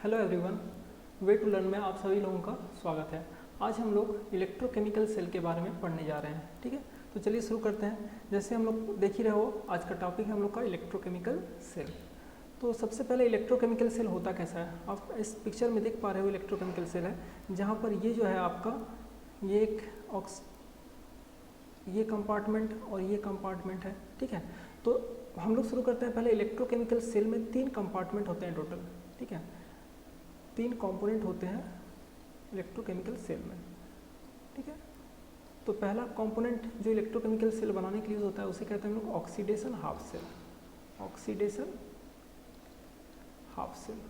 Hello everyone, way to learn में आप सभी लोगों का स्वागत है। आज हम लोग इलेक्ट्रोकेमिकल सेल के बारे में पढ़ने जा रहे हैं। ठीक है, तो चलिए शुरू करते हैं। जैसे हम लोग देख ही रहे हो, आज का टॉपिक है हम लोग का इलेक्ट्रोकेमिकल सेल। तो सबसे पहले इलेक्ट्रोकेमिकल सेल होता कैसा है, आप इस पिक्चर में देख पा रहे हो। इलेक्ट्रोकेमिकल सेल है जहाँ पर ये जो है आपका ये कंपार्टमेंट और ये कंपार्टमेंट है। ठीक है, तो हम लोग शुरू करते हैं। पहले इलेक्ट्रोकेमिकल सेल में 3 कंपार्टमेंट होते हैं टोटल। ठीक है, 3 कंपोनेंट होते हैं इलेक्ट्रोकेमिकल सेल में। ठीक है, तो पहला कंपोनेंट जो इलेक्ट्रोकेमिकल सेल बनाने के लिए होता है उसे कहते हैं हम लोग oxidation half cell. Oxidation half cell,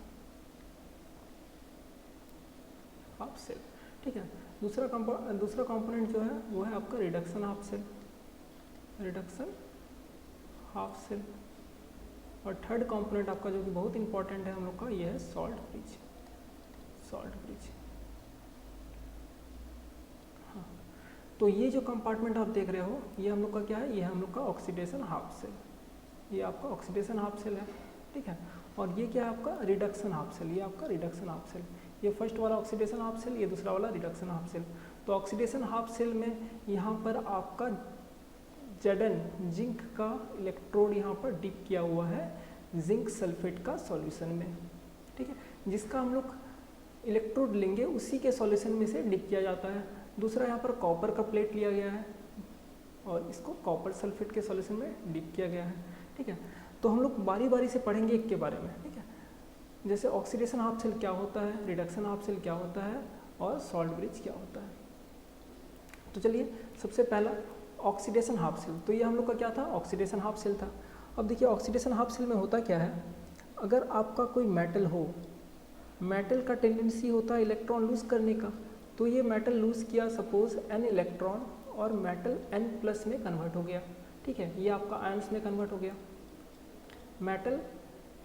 half cell. ठीक है, दूसरा कंपोनेंट जो है वो है आपका reduction half cell, reduction half cell. और थर्ड कंपोनेंट आपका जो कि बहुत इंपॉर्टेंट है हम लोग का, ये है सॉल्ट ब्रिज, सॉल्ट ब्रिज। हाँ, तो ये जो कंपार्टमेंट आप देख रहे हो ये हम लोग का क्या है, ये हम लोग का ऑक्सीडेशन हाफ सेल। ये आपका ऑक्सीडेशन हाफ सेल है। ठीक है, और ये क्या है आपका रिडक्शन हाफ सेल। ये आपका रिडक्शन हाफ सेल, ये फर्स्ट वाला ऑक्सीडेशन हाफ सेल, ये दूसरा वाला रिडक्शन हाफ सेल। तो ऑक्सीडेशन हाफ सेल में यहाँ पर आपका Zn जिंक का इलेक्ट्रोड यहाँ पर डिप किया हुआ है जिंक सल्फेट का सॉल्यूशन में। ठीक है, जिसका हम लोग इलेक्ट्रोड लेंगे उसी के सॉल्यूशन में से डिप किया जाता है। दूसरा यहाँ पर कॉपर का प्लेट लिया गया है और इसको कॉपर सल्फेट के सॉल्यूशन में डिप किया गया है। ठीक है, तो हम लोग बारी बारी से पढ़ेंगे एक के बारे में। ठीक है, जैसे ऑक्सीडेशन हाफ सेल क्या होता है, रिडक्शन हाफ सेल क्या होता है और सॉल्ट ब्रिज क्या होता है। तो चलिए, सबसे पहला ऑक्सीडेशन हाफ सेल। तो ये हम लोग का क्या था, ऑक्सीडेशन हाफ सेल था। अब देखिए ऑक्सीडेशन हाफ सेल में होता क्या है, अगर आपका कोई मेटल हो, मेटल का टेंडेंसी होता है इलेक्ट्रॉन लूज करने का। तो ये मेटल लूज किया सपोज n इलेक्ट्रॉन और मेटल n प्लस में कन्वर्ट हो गया। ठीक है, ये आपका आयंस में कन्वर्ट हो गया। मेटल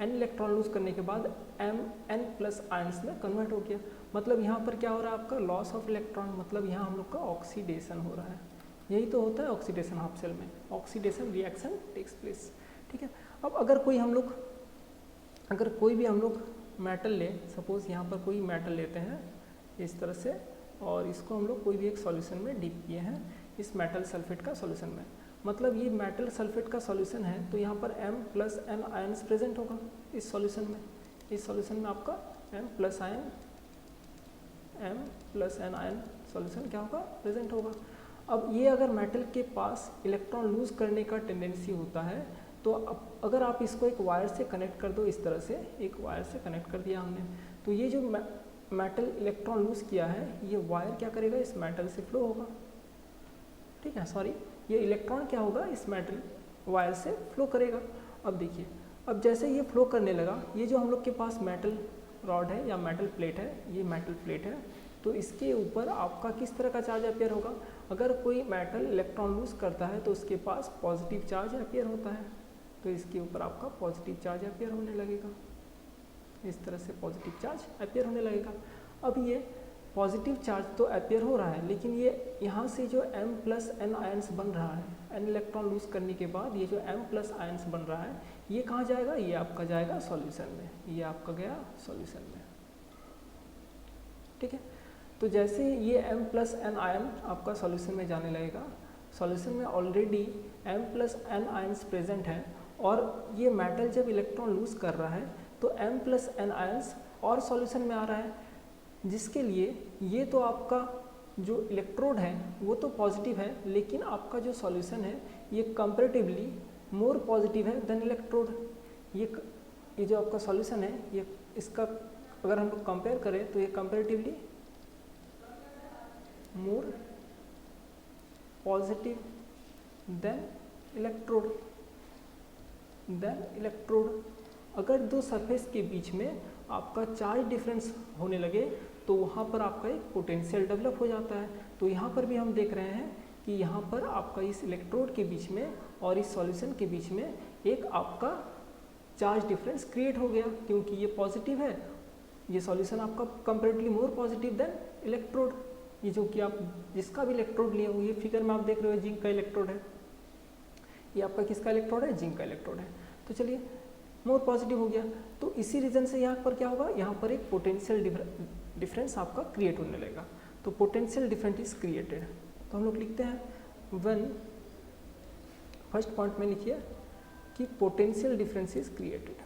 n इलेक्ट्रॉन लूज करने के बाद n प्लस आयंस में कन्वर्ट हो गया। मतलब यहाँ पर क्या हो रहा है आपका लॉस ऑफ इलेक्ट्रॉन, मतलब यहाँ हम लोग का ऑक्सीडेशन हो रहा है। यही तो होता है ऑक्सीडेशन हाफ सेल में, ऑक्सीडेशन रिएक्शन टेक्स प्लेस। ठीक है, अब अगर कोई भी हम लोग मेटल ले, सपोज यहाँ पर कोई मेटल लेते हैं इस तरह से, और इसको हम लोग कोई भी एक सॉल्यूशन में डिप किए हैं इस मेटल सल्फेट का सॉल्यूशन में। मतलब ये मेटल सल्फेट का सॉल्यूशन है, तो यहाँ पर m plus n ions present होगा इस सॉल्यूशन में। इस सॉल्यूशन में आपका m plus n ion solution क्या होगा, प्रेजेंट होगा। अब ये अगर मेटल के पास इलेक्ट्रॉन लूज करने का टेंडेंसी होता है, तो अगर आप इसको एक वायर से कनेक्ट कर दो, इस तरह से एक वायर से कनेक्ट कर दिया हमने, तो ये जो मेटल इलेक्ट्रॉन लूज किया है ये वायर क्या करेगा, इस मेटल से फ्लो होगा। ठीक है, सॉरी, ये इलेक्ट्रॉन क्या होगा, इस मेटल वायर से फ्लो करेगा। अब देखिए, अब जैसे ये फ्लो करने लगा, ये जो हम लोग के पास मेटल रॉड है या मेटल प्लेट है, ये मेटल प्लेट है, तो इसके ऊपर आपका किस तरह का चार्ज अपियर होगा। अगर कोई मेटल इलेक्ट्रॉन लूज करता है तो उसके पास पॉजिटिव चार्ज अपियर होता है, तो इसके ऊपर आपका पॉजिटिव चार्ज अपियर होने लगेगा। इस तरह से पॉजिटिव चार्ज अपियर होने लगेगा। अब ये पॉजिटिव चार्ज तो अपियर हो रहा है, लेकिन ये यहाँ से जो m प्लस n आयन्स बन रहा है, n इलेक्ट्रॉन लूज करने के बाद ये जो m प्लस आयन्स बन रहा है, ये कहाँ जाएगा, ये आपका जाएगा सॉल्यूशन में। ये आपका गया सॉल्यूशन में। ठीक है, तो जैसे ये m प्लस n आयन आपका सॉल्यूशन में जाने लगेगा, सॉल्यूशन में already m plus n ions present है, और ये मेटल जब इलेक्ट्रॉन लूज कर रहा है तो m प्लस n आयन्स और सॉल्यूशन में आ रहा है, जिसके लिए ये तो आपका जो इलेक्ट्रोड है वो तो पॉजिटिव है, लेकिन आपका जो सॉल्यूशन है ये कंपैरेटिवली मोर पॉजिटिव है देन इलेक्ट्रोड। ये जो आपका सॉल्यूशन है, ये इसका अगर हम लोग कंपेयर करें तो ये comparatively more positive than electrode. अगर दो सरफेस के बीच में आपका चार्ज डिफरेंस होने लगे तो वहाँ पर आपका एक पोटेंशियल डेवलप हो जाता है। तो यहाँ पर भी हम देख रहे हैं कि यहाँ पर आपका इस इलेक्ट्रोड के बीच में और इस सॉल्यूशन के बीच में एक आपका चार्ज डिफरेंस क्रिएट हो गया, क्योंकि ये पॉजिटिव है, ये सॉल्यूशन आपका comparatively more positive than electrode. ये जो कि आप जिसका भी इलेक्ट्रोड लिए हो, ये फिगर में आप देख रहे हो जिंक का इलेक्ट्रोड है, ये आपका किसका इलेक्ट्रोड है, जिंक का इलेक्ट्रोड है। तो चलिए मोर पॉजिटिव हो गया। तो इसी रीजन से यहाँ पर क्या होगा, यहाँ पर एक पोटेंशियल डिफरेंस आपका क्रिएट होने लगेगा। तो पोटेंशियल डिफरेंस इज क्रिएटेड। तो हम लोग लिखते हैं व्हेन, फर्स्ट पॉइंट में लिखिए कि potential difference is created.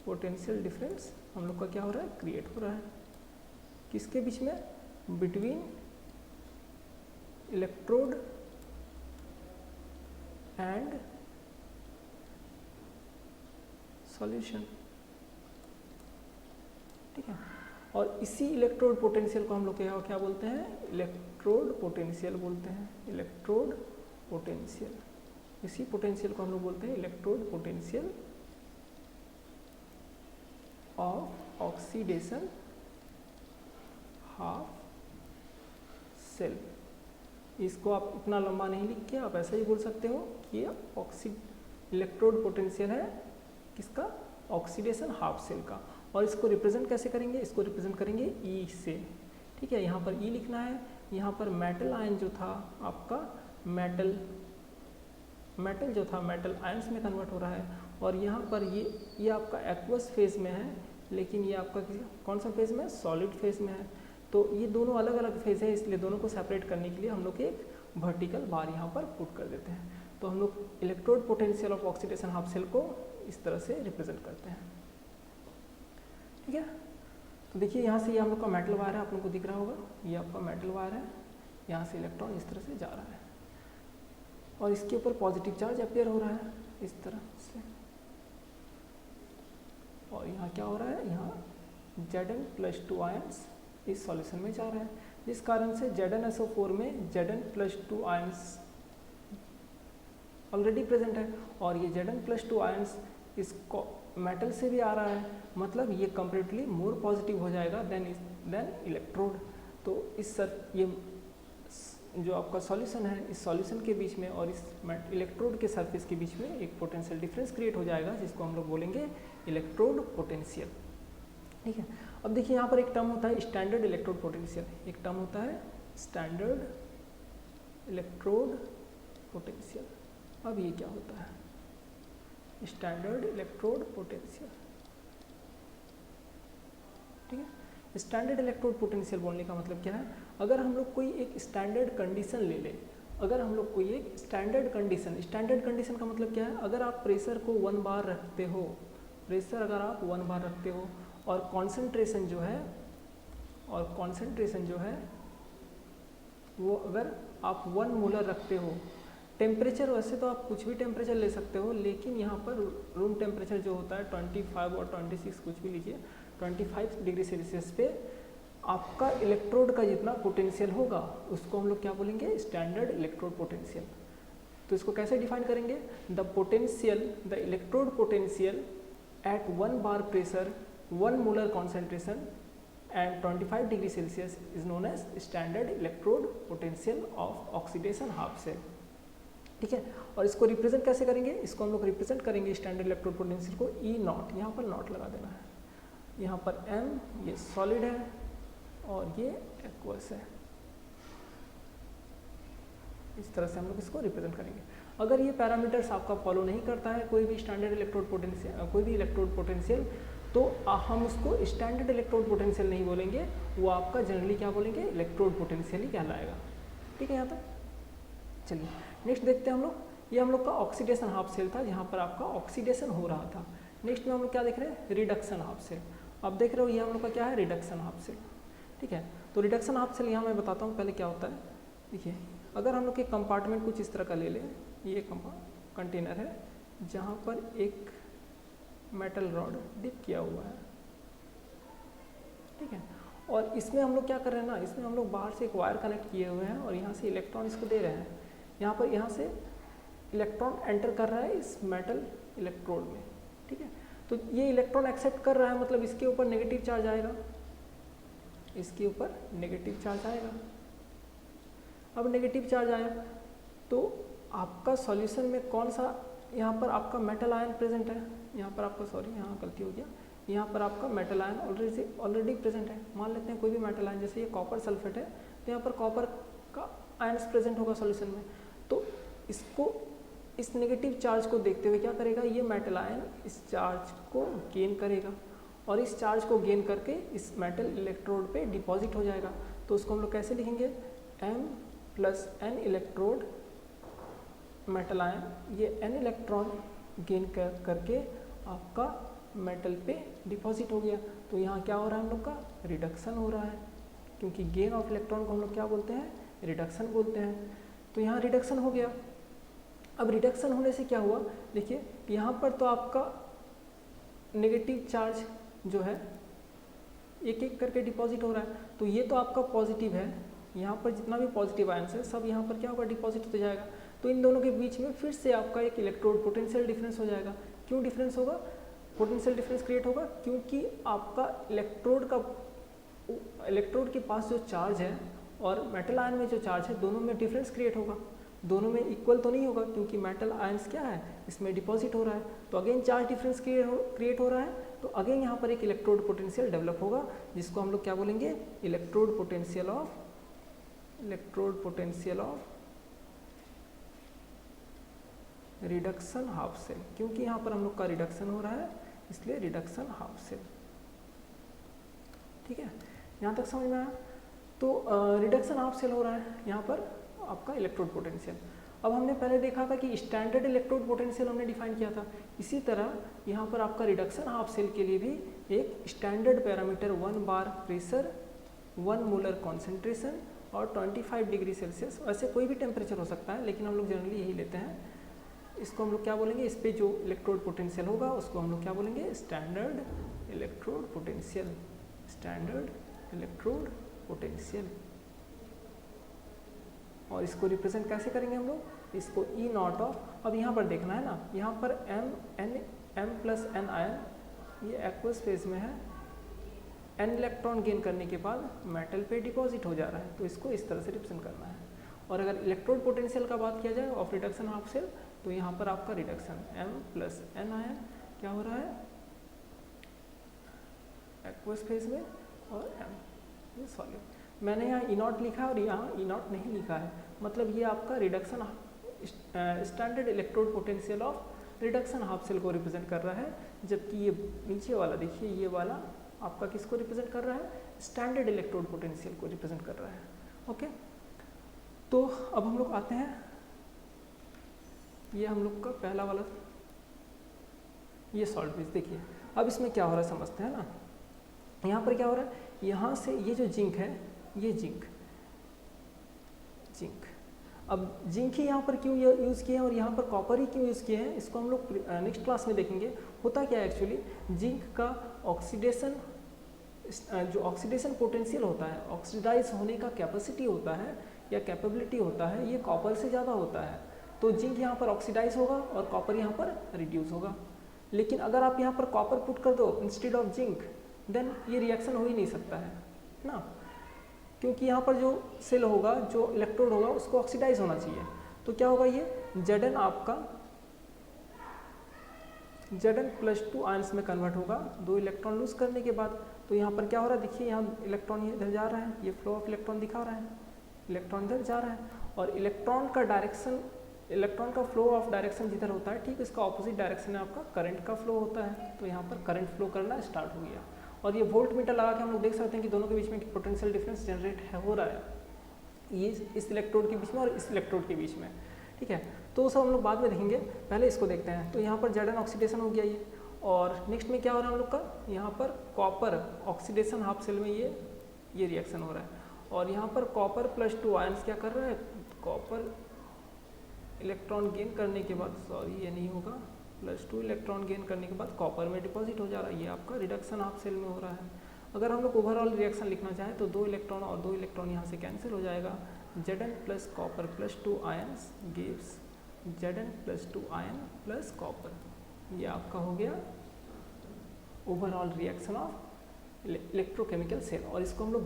Potential difference हम लोग का क्या हो रहा है, क्रिएट हो रहा है। किसके बीच में, बिटवीन इलेक्ट्रोड एंड सॉल्यूशन, ठीक है। और इसी इलेक्ट्रोड पोटेंशियल को हम लोग क्या बोलते हैं, इलेक्ट्रोड पोटेंशियल बोलते हैं। इलेक्ट्रोड पोटेंशियल, इसी पोटेंशियल को हम लोग बोलते हैं electrode potential of oxidation half cell. इसको आप इतना लंबा नहीं लिख के आप ऐसा ही बोल सकते हो कि ये इलेक्ट्रोड पोटेंशियल है किसका, ऑक्सीडेशन हाफ सेल का। और इसको रिप्रेजेंट कैसे करेंगे, इसको रिप्रेजेंट करेंगे ई से, ठीक है। यहाँ पर ई लिखना है। यहाँ पर मेटल आयन जो था आपका, मेटल जो था मेटल आयंस में कन्वर्ट हो रहा है। और यहाँ पर ये आपका एक्वस फेज में है, लेकिन ये आपका कौन सा फेज में है, सॉलिड फेज में है। तो ये दोनों अलग अलग फेज है, इसलिए दोनों को सेपरेट करने के लिए हम लोग एक वर्टिकल बार यहाँ पर पुट कर देते हैं। तो हम लोग electrode potential of oxidation half cell को इस तरह से रिप्रेजेंट करते हैं, ठीक है। तो देखिए यहाँ से ये हम लोग का मेटल वायर है, आप लोग को दिख रहा होगा, ये आपका मेटल वायर है। यहाँ से इलेक्ट्रॉन इस तरह से जा रहा है और इसके ऊपर पॉजिटिव चार्ज अपेयर हो रहा है इस तरह से। और यहाँ क्या हो रहा है, यहाँ Zn+2 आयंस इस सॉल्यूशन में जा रहा है, जिस कारण से ZnSO4 में Zn+2 आयंस ऑलरेडी प्रेजेंट है। और ये Zn+2 आयंस इस मेटल से भी आ रहा है, मतलब ये कंप्लीटली मोर पॉजिटिव हो जाएगा देन इलेक्ट्रोड। तो ये जो आपका सॉल्यूशन है, इस सॉल्यूशन के बीच में और इस इलेक्ट्रोड के सरफेस के बीच में एक पोटेंशियल डिफरेंस क्रिएट हो जाएगा, जिसको हम लोग बोलेंगे इलेक्ट्रोड पोटेंशियल, ठीक है। अब देखिए यहाँ पर एक टर्म होता है स्टैंडर्ड इलेक्ट्रोड पोटेंशियल, एक टर्म होता है स्टैंडर्ड इलेक्ट्रोड पोटेंशियल। अब ये क्या होता है, स्टैंडर्ड इलेक्ट्रोड पोटेंशियल, ठीक है। स्टैंडर्ड इलेक्ट्रोड पोटेंशियल बोलने का मतलब क्या है, अगर हम लोग कोई एक स्टैंडर्ड कंडीशन ले लें, अगर हम लोग कोई एक स्टैंडर्ड कंडीशन का मतलब क्या है, अगर आप प्रेशर को 1 बार रखते हो, प्रेशर अगर आप 1 बार रखते हो और कॉन्सेंट्रेशन जो है वो अगर आप 1 मोलर रखते हो, टेम्परेचर वैसे तो आप कुछ भी टेम्परेचर ले सकते हो, लेकिन यहाँ पर रूम टेम्परेचर जो होता है 25 और 26 कुछ भी लीजिए, 25 डिग्री सेल्सियस पे आपका इलेक्ट्रोड का जितना पोटेंशियल होगा उसको हम लोग क्या बोलेंगे, स्टैंडर्ड इलेक्ट्रोड पोटेंशियल। तो इसको कैसे डिफाइन करेंगे, the electrode potential at 1 bar pressure 1 molar concentration and 25 degree Celsius is known as standard electrode potential of oxidation half cell, ठीक है। और इसको रिप्रेजेंट कैसे करेंगे, इसको हम लोग रिप्रेजेंट करेंगे स्टैंडर्ड इलेक्ट्रोड पोटेंशियल को E0, यहाँ पर नॉट लगा देना है, यहाँ पर M ये सॉलिड है और ये एक्वस है, इस तरह से हम लोग इसको रिप्रेजेंट करेंगे। अगर ये पैरामीटर्स आपका फॉलो नहीं करता है कोई भी स्टैंडर्ड इलेक्ट्रोड पोटेंशियल, कोई भी इलेक्ट्रोड पोटेंशियल, तो हम उसको स्टैंडर्ड इलेक्ट्रोड पोटेंशियल नहीं बोलेंगे, वो आपका जनरली क्या बोलेंगे, इलेक्ट्रोड पोटेंशियल ही कहलाएगा, ठीक है। यहाँ तक चलिए नेक्स्ट देखते हैं हम लोग, ये हम लोग का ऑक्सीडेशन हाफ सेल था, जहाँ पर आपका ऑक्सीडेशन हो रहा था। नेक्स्ट में हम लोग क्या देख रहे हैं, रिडक्शन हाफ सेल। अब देख रहे हो ये हम लोग का क्या है, रिडक्शन हाफ सेल, ठीक है। तो रिडक्शन हाफ सेल यहाँ मैं बताता हूँ पहले क्या होता है। देखिए अगर हम लोग एक कंपार्टमेंट कुछ इस तरह का ले लें, ये कंटेनर है जहाँ पर एक मेटल रॉड डिप किया हुआ है, ठीक है। और इसमें हम लोग क्या कर रहे हैं ना, इसमें हम लोग बाहर से एक वायर कनेक्ट किए हुए हैं और यहाँ से इलेक्ट्रॉन इसको दे रहे हैं। यहाँ से इलेक्ट्रॉन एंटर कर रहा है इस मेटल इलेक्ट्रोड में, ठीक है। तो ये इलेक्ट्रॉन एक्सेप्ट कर रहा है, मतलब इसके ऊपर नेगेटिव चार्ज आएगा, इसके ऊपर नेगेटिव चार्ज आएगा। अब नेगेटिव चार्ज आया तो आपका सॉल्यूशन में कौन सा, यहाँ पर आपका मेटल आयन प्रेजेंट है, यहाँ पर आपका सॉरी यहाँ गलती हो गया, यहाँ पर आपका मेटल आयन ऑलरेडी प्रेजेंट है। मान लेते हैं कोई भी मेटल आयन, जैसे ये कॉपर सल्फेट है तो यहाँ पर कॉपर का आयन्स प्रेजेंट होगा सॉल्यूशन में। तो इसको इस नेगेटिव चार्ज को देखते हुए क्या करेगा, ये मेटल आयन इस चार्ज को गेन करेगा और इस चार्ज को गेन करके इस मेटल इलेक्ट्रोड पे डिपॉजिट हो जाएगा। तो उसको हम लोग कैसे लिखेंगे, m plus n electrode metal ion, ये n इलेक्ट्रॉन गेन करके आपका मेटल पे डिपॉजिट हो गया। तो यहाँ क्या हो रहा है, हम लोग का रिडक्शन हो रहा है, क्योंकि गेन ऑफ इलेक्ट्रॉन को हम लोग क्या बोलते हैं, रिडक्शन बोलते हैं। तो यहाँ रिडक्शन हो गया। अब रिडक्शन होने से क्या हुआ, देखिए यहाँ पर तो आपका नेगेटिव चार्ज जो है एक एक करके डिपॉजिट हो रहा है, तो ये तो आपका पॉजिटिव है, यहाँ पर जितना भी पॉजिटिव आयंस है सब यहाँ पर क्या होगा, डिपॉजिट होते जाएगा। तो इन दोनों के बीच में फिर से आपका एक इलेक्ट्रोड पोटेंशियल डिफरेंस हो जाएगा। क्यों डिफरेंस होगा, पोटेंशियल डिफरेंस क्रिएट होगा, क्योंकि आपका इलेक्ट्रोड के पास जो चार्ज है और मेटल आयन में जो चार्ज है, दोनों में डिफरेंस क्रिएट होगा। दोनों में इक्वल तो नहीं होगा, क्योंकि मेटल आयंस क्या है, इसमें डिपॉजिट हो रहा है, तो अगेन चार्ज डिफरेंस क्रिएट हो रहा है। तो अगेन यहाँ पर एक इलेक्ट्रोड पोटेंशियल डेवलप होगा, जिसको हम लोग क्या बोलेंगे, electrode potential of reduction half cell. क्योंकि यहाँ पर हम लोग का रिडक्शन हो रहा है, इसलिए रिडक्शन हाफ सेल। ठीक है, यहाँ तक समझ में आया। तो रिडक्शन हाफ सेल हो रहा है यहाँ पर आपका इलेक्ट्रोड पोटेंशियल। अब हमने पहले देखा था कि स्टैंडर्ड इलेक्ट्रोड पोटेंशियल हमने डिफाइन किया था, इसी तरह यहाँ पर आपका रिडक्शन हाफ सेल के लिए भी एक standard parameter 1 bar pressure, 1 molar concentration और 25 डिग्री सेल्सियस, वैसे कोई भी टेम्परेचर हो सकता है, लेकिन हम लोग जनरली यही लेते हैं। इसको हम लोग क्या बोलेंगे, इस पे जो इलेक्ट्रोड पोटेंशियल होगा उसको हम लोग क्या बोलेंगे, standard electrode potential, standard electrode potential. और इसको रिप्रेजेंट कैसे करेंगे हम लोग, इसको ई नॉट ऑफ, अब यहाँ पर देखना है ना, यहाँ पर m प्लस n आयन ये एक्वस फेज में है, n इलेक्ट्रॉन गेन करने के बाद मेटल पे डिपॉजिट हो जा रहा है, तो इसको इस तरह से रिप्रेजेंट करना है। और अगर इलेक्ट्रोड पोटेंशियल का बात किया जाए ऑफ रिडक्शन हाफ सेल, तो यहाँ पर आपका reduction m plus n ion क्या हो रहा है एक्वस फेज में, और m ये सॉलिड। मैंने यहाँ ई नॉट लिखा है और यहाँ ई नॉट नहीं लिखा है, मतलब ये आपका reduction standard electrode potential of reduction half cell को रिप्रेजेंट कर रहा है, जबकि ये नीचे वाला देखिए, ये वाला आपका किसको रिप्रेजेंट कर रहा है, स्टैंडर्ड इलेक्ट्रोड पोटेंशियल को रिप्रेजेंट कर रहा है। ओके, तो अब हम लोग आते हैं, ये हम लोग का पहला वाला ये सॉल्ट बेस। देखिए अब इसमें क्या हो रहा है समझते हैं ना। यहाँ पर क्या हो रहा है, यहाँ से ये जो जिंक है, ये जिंक, अब जिंक ही यहाँ पर क्यों यूज़ किए हैं और यहाँ पर कॉपर ही क्यों यूज़ किए हैं, इसको हम लोग नेक्स्ट क्लास में देखेंगे। होता क्या है एक्चुअली, जिंक का ऑक्सीडेशन, जो ऑक्सीडेशन पोटेंशियल होता है, ऑक्सीडाइज होने का कैपेसिटी होता है या कैपेबिलिटी होता है, ये कॉपर से ज़्यादा होता है। तो जिंक यहाँ पर ऑक्सीडाइज होगा और कॉपर यहाँ पर रिड्यूस होगा। लेकिन अगर आप यहाँ पर कॉपर पुट कर दो इंस्टेड ऑफ जिंक, देन ये रिएक्शन हो ही नहीं सकता है ना, क्योंकि यहाँ पर जो सेल होगा, जो इलेक्ट्रोड होगा, उसको ऑक्सीडाइज होना चाहिए। तो क्या होगा, ये Zn आपका Zn+2 आयंस में कन्वर्ट होगा 2 इलेक्ट्रॉन लूज करने के बाद। तो यहाँ पर क्या हो रहा है, देखिए यहाँ इलेक्ट्रॉन इधर जा रहा है, ये फ्लो ऑफ इलेक्ट्रॉन दिखा रहा है, इलेक्ट्रॉन इधर जा रहा है, और इलेक्ट्रॉन का डायरेक्शन, इलेक्ट्रॉन का फ्लो ऑफ डायरेक्शन जिधर होता है, ठीक इसका ऑपोजिट डायरेक्शन में आपका करंट का फ्लो होता है। तो यहाँ पर करंट फ्लो करना स्टार्ट हो गया, और ये वोल्ट मीटर लगा के हम लोग देख सकते हैं कि दोनों के बीच में पोटेंशियल डिफरेंस जनरेट हो रहा है, ये इस इलेक्ट्रोड के बीच में और इस इलेक्ट्रोड के बीच में। ठीक है, तो सब हम लोग बाद में देखेंगे, पहले इसको देखते हैं। तो यहाँ पर Zn ऑक्सीडेशन हो गया ये, और नेक्स्ट में क्या हो रहा है हम लोग का, यहाँ पर कॉपर ऑक्सीडेशन हाफ सेल में ये रिएक्शन हो रहा है, और यहाँ पर कॉपर +2 आयंस क्या कर रहा है, कॉपर इलेक्ट्रॉन गेन करने के बाद, सॉरी ये नहीं होगा, +2 इलेक्ट्रॉन गेन करने के बाद कॉपर में डिपॉजिट हो जा रहा है, ये आपका रिडक्शन हाफ सेल में हो रहा है। अगर हम लोग ओवरऑल रिएक्शन लिखना चाहें तो 2 इलेक्ट्रॉन और 2 इलेक्ट्रॉन यहाँ से कैंसिल हो जाएगा। Zn plus copper +2 ions gives Zn+2 ion plus copper, ये आपका हो गया overall reaction of electrochemical cell, और इसको हम लोग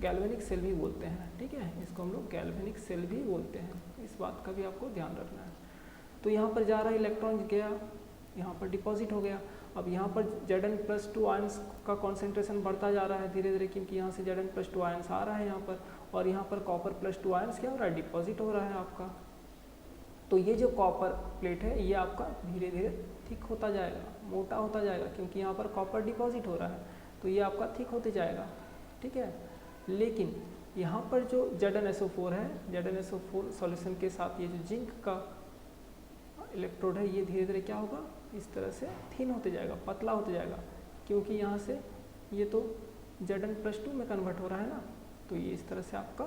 गैल्वेनिक सेल भी बोलते हैं। ठीक है, इसको हम लोग गैल्वेनिक सेल भी बोलते हैं, इस बात का भी आपको ध्यान रखना है। तो यहाँ पर जा रहा है इलेक्ट्रॉन, गया यहाँ पर डिपॉजिट हो गया। अब यहाँ पर Zn+2 आयंस का कॉन्सेंट्रेशन बढ़ता जा रहा है धीरे धीरे, क्योंकि यहाँ से Zn+2 आयंस आ रहा है यहाँ पर, और यहाँ पर कॉपर +2 आयंस क्या हो रहा है, डिपॉजिट हो रहा है आपका। तो ये जो कॉपर प्लेट है ये आपका धीरे धीरे थिक होता जाएगा, मोटा होता जाएगा, क्योंकि यहाँ पर कॉपर डिपॉजिट हो रहा है, तो ये आपका थिक होते जाएगा, ठीक है। लेकिन यहाँ पर जो ZnSO4 है, ZnSO4 सॉल्यूशन के साथ ये जो जिंक का इलेक्ट्रोड है ये धीरे धीरे क्या होगा, इस तरह से थिन होते जाएगा, पतला होते जाएगा, क्योंकि यहाँ से ये तो Zn+2 में कन्वर्ट हो रहा है ना, तो ये इस तरह से आपका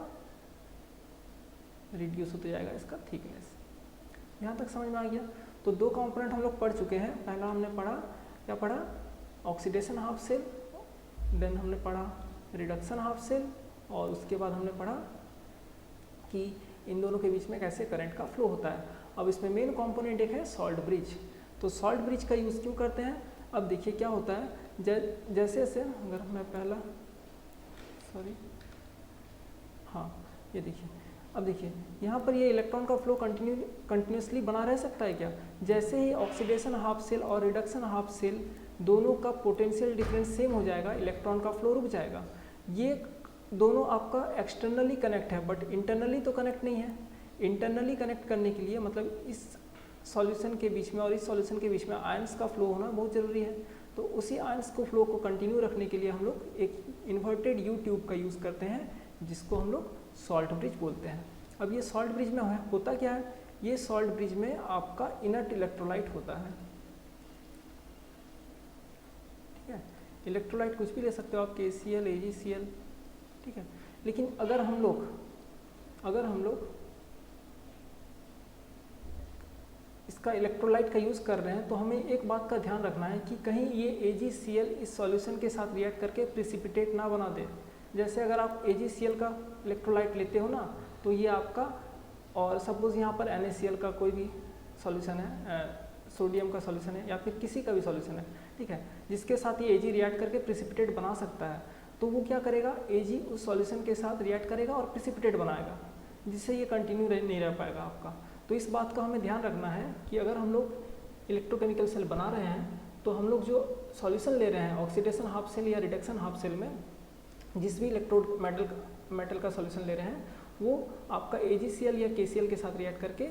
रिड्यूस होते जाएगा इसका थिकनेस। यहाँ तक समझ में आ गया। तो दो कंपोनेंट हम लोग पढ़ चुके हैं। पहला हमने पढ़ा, क्या पढ़ा, ऑक्सीडेशन हाफ सेल, देन हमने पढ़ा रिडक्शन हाफ सेल, और उसके बाद हमने पढ़ा कि इन दोनों के बीच में कैसे करंट का फ्लो होता है। अब इसमें मेन कंपोनेंट एक है सॉल्ट ब्रिज। तो सॉल्ट ब्रिज का यूज़ क्यों करते हैं, अब देखिए क्या होता है, जैसे जैसे अगर मैं पहला हाँ ये देखिए, अब देखिए यहाँ पर ये इलेक्ट्रॉन का फ्लो कंटिन्यूसली बना रह सकता है क्या, जैसे ही ऑक्सीडेशन हाफ सेल और रिडक्शन हाफ सेल दोनों का पोटेंशियल डिफरेंस सेम हो जाएगा, इलेक्ट्रॉन का फ्लो रुक जाएगा। ये दोनों आपका एक्सटर्नली कनेक्ट है, बट इंटरनली तो कनेक्ट नहीं है। इंटरनली कनेक्ट करने के लिए मतलब इस सॉल्यूशन के बीच में और इस सॉल्यूशन के बीच में आयंस का फ्लो होना बहुत ज़रूरी है। तो उसी आयंस को फ्लो को कंटिन्यू रखने के लिए हम लोग एक इन्वर्टेड यू ट्यूब का यूज़ करते हैं, जिसको हम लोग सॉल्ट ब्रिज बोलते हैं। अब ये सॉल्ट ब्रिज में होता क्या है, ये सॉल्ट ब्रिज में आपका इनर्ट इलेक्ट्रोलाइट होता है, ठीक है। इलेक्ट्रोलाइट कुछ भी ले सकते हो आप, KCl, AgCl, ठीक है। लेकिन अगर हम लोग इसका इलेक्ट्रोलाइट का यूज़ कर रहे हैं तो हमें एक बात का ध्यान रखना है कि कहीं ये AgCl इस सॉल्यूशन के साथ रिएक्ट करके प्रिसिपिटेट ना बना दे। जैसे अगर आप AgCl का इलेक्ट्रोलाइट लेते हो ना, तो ये आपका, और सपोज यहाँ पर NaCl का कोई भी सॉल्यूशन है, सोडियम का सॉल्यूशन है या फिर किसी का भी सॉल्यूशन है, ठीक है, जिसके साथ ये Ag रिएक्ट करके प्रिसिपिटेट बना सकता है, तो वो क्या करेगा, Ag उस सॉल्यूशन के साथ रिएक्ट करेगा और प्रिसिपिटेट बनाएगा, जिससे ये कंटिन्यू नहीं रह पाएगा आपका। तो इस बात का हमें ध्यान रखना है कि अगर हम लोग इलेक्ट्रोकेमिकल सेल बना रहे हैं तो हम लोग जो सॉल्यूशन ले रहे हैं ऑक्सीडेशन हाफ सेल या रिडक्शन हाफ सेल में, जिस भी इलेक्ट्रोड मेटल का सॉल्यूशन ले रहे हैं, वो आपका AgCl या KCl के साथ रिएक्ट करके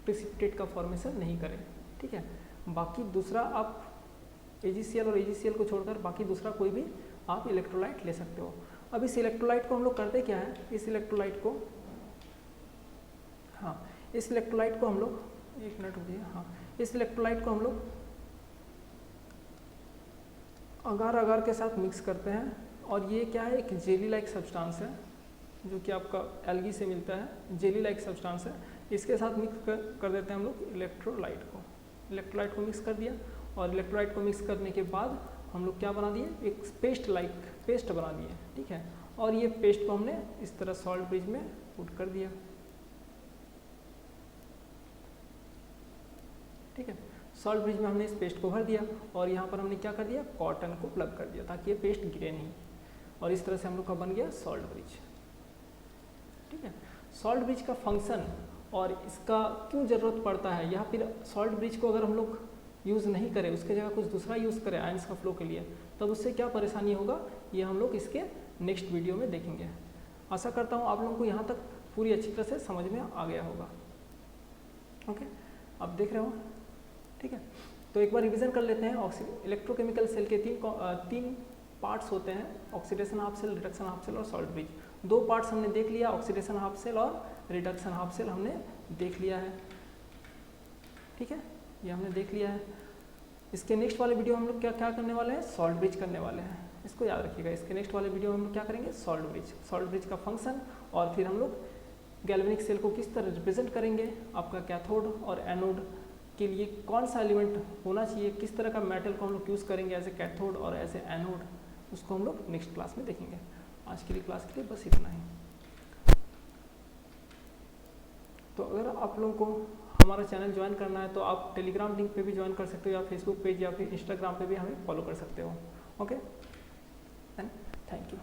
प्रिसिपिटेट का फॉर्मेशन नहीं करें, ठीक है। बाकी दूसरा आप AgCl और AgCl को छोड़कर बाकी दूसरा कोई भी आप इलेक्ट्रोलाइट ले सकते हो। अब इस इलेक्ट्रोलाइट को हम लोग करते क्या है, इस इलेक्ट्रोलाइट को हम लोग, एक मिनट रुकिए, इस इलेक्ट्रोलाइट को हम लोग अगार अगार के साथ मिक्स करते हैं, और ये क्या है, एक जेली लाइक सब्सटेंस है जो कि आपका एल्गी से मिलता है, जेली लाइक सब्सटेंस है। इसके साथ मिक्स कर देते हैं हम लोग इलेक्ट्रोलाइट को मिक्स कर दिया, और इलेक्ट्रोलाइट को मिक्स करने के बाद हम लोग क्या बना दिए, एक पेस्ट बना दिए, ठीक है। और ये पेस्ट को हमने इस तरह सॉल्ट ब्रिज में पुट कर दिया, ठीक है। सॉल्ट ब्रिज में हमने इस पेस्ट को भर दिया, और यहाँ पर हमने क्या कर दिया, कॉटन को प्लग कर दिया ताकि ये पेस्ट गिरे नहीं, और इस तरह से हम लोग का बन गया सॉल्ट ब्रिज, ठीक है। सॉल्ट ब्रिज का फंक्शन और इसका क्यों ज़रूरत पड़ता है, या फिर सॉल्ट ब्रिज को अगर हम लोग यूज़ नहीं करें, उसके जगह कुछ दूसरा यूज़ करें आयंस का फ्लो के लिए, तब उससे क्या परेशानी होगा, ये हम लोग इसके नेक्स्ट वीडियो में देखेंगे। आशा करता हूँ आप लोगों को यहाँ तक पूरी अच्छी तरह से समझ में आ गया होगा। ओके, आप देख रहे हो, ठीक है। तो एक बार रिवीजन कर लेते हैं। इलेक्ट्रोकेमिकल सेल के तीन पार्ट्स होते हैं, oxidation half cell, reduction half cell और सॉल्ट ब्रिज। दो पार्ट्स हमने देख लिया, ऑक्सीडेशन हाफ सेल और रिडक्शन हाफ सेल हमने देख लिया है, ठीक है, ये हमने देख लिया है। इसके नेक्स्ट वाले वीडियो हम लोग क्या करने वाले हैं, सॉल्ट ब्रिज करने वाले हैं, इसको याद रखिएगा। इसके नेक्स्ट वाले वीडियो में हम लोग क्या करेंगे, सॉल्ट ब्रिज का फंक्शन, और फिर हम लोग गैल्वेनिक सेल को किस तरह रिप्रेजेंट करेंगे, आपका कैथोड और एनोड के लिए कौन सा एलिमेंट होना चाहिए, किस तरह का मेटल को हम लोग यूज़ करेंगे एज ए कैथोड और एज ए एनोड, उसको हम लोग नेक्स्ट क्लास में देखेंगे। आज के लिए क्लास के लिए बस इतना ही। तो अगर आप लोगों को हमारा चैनल ज्वाइन करना है तो आप टेलीग्राम लिंक पे भी ज्वाइन कर सकते हो, या फेसबुक पेज या फिर इंस्टाग्राम पे भी हमें फॉलो कर सकते हो। Okay, thank you.